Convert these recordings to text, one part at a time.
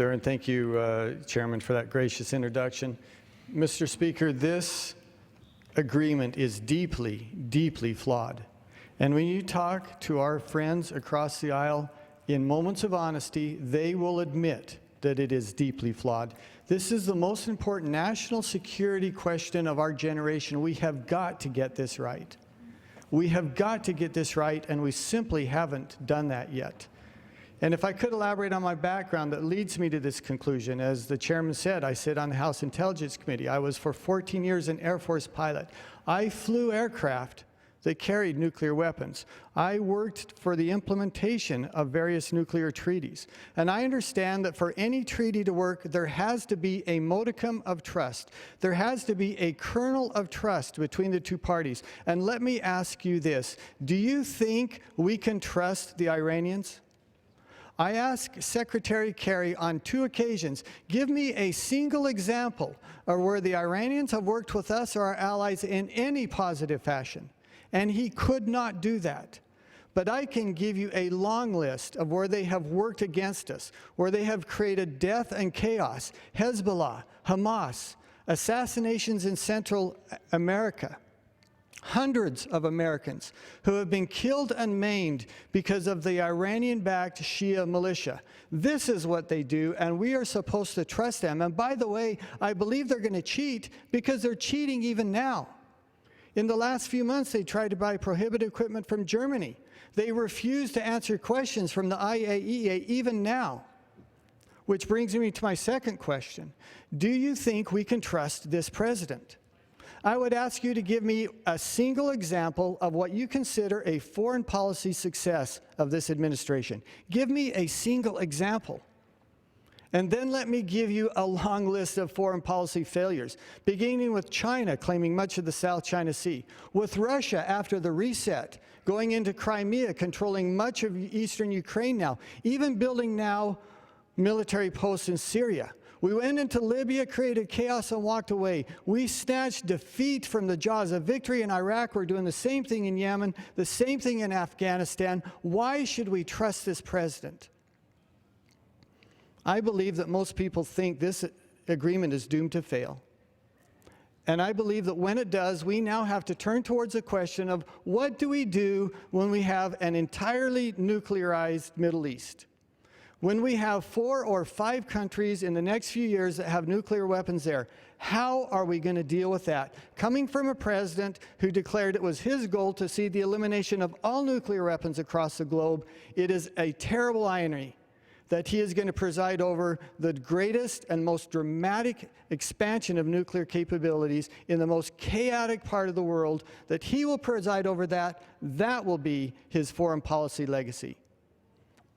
sir, and thank you, Chairman, for that gracious introduction. Mr. Speaker, this agreement is deeply, deeply flawed. And when you talk to our friends across the aisle, in moments of honesty, they will admit that it is deeply flawed. This is the most important national security question of our generation. We have got to get this right. We have got to get this right, and we simply haven't done that yet. And if I could elaborate on my background that leads me to this conclusion, as the chairman said, I sit on the House Intelligence Committee. I was for 14 years an Air Force pilot. I flew aircraft that carried nuclear weapons. I worked for the implementation of various nuclear treaties. And I understand that for any treaty to work, there has to be a modicum of trust. There has to be a kernel of trust between the two parties. And let me ask you this. Do you think we can trust the Iranians? I asked Secretary Kerry on 2 occasions, give me a single example of where the Iranians have worked with us or our allies in any positive fashion. And he could not do that. But I can give you a long list of where they have worked against us, where they have created death and chaos, Hezbollah, Hamas, assassinations in Central America, hundreds of Americans who have been killed and maimed because of the Iranian-backed Shia militia. This is what they do, and we are supposed to trust them. And by the way, I believe they're going to cheat because they're cheating even now. In the last few months, they tried to buy prohibited equipment from Germany. They refused to answer questions from the IAEA even now. Which brings me to my second question. Do you think we can trust this president? I would ask you to give me a single example of what you consider a foreign policy success of this administration. Give me a single example. And then let me give you a long list of foreign policy failures, beginning with China claiming much of the South China Sea, with Russia after the reset, going into Crimea, controlling much of eastern Ukraine now, even building now military posts in Syria. We went into Libya, created chaos, and walked away. We snatched defeat from the jaws of victory in Iraq. We're doing the same thing in Yemen, the same thing in Afghanistan. Why should we trust this president? I believe that most people think this agreement is doomed to fail. And I believe that when it does, we now have to turn towards the question of what do we do when we have an entirely nuclearized Middle East? When we have 4 or 5 countries in the next few years that have nuclear weapons there, how are we going to deal with that? Coming from a president who declared it was his goal to see the elimination of all nuclear weapons across the globe, it is a terrible irony that he is going to preside over the greatest and most dramatic expansion of nuclear capabilities in the most chaotic part of the world, that he will preside over that. That will be his foreign policy legacy.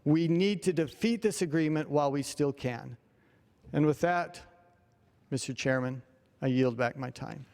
We need to defeat this agreement while we still can. And with that, Mr. Chairman, I yield back my time.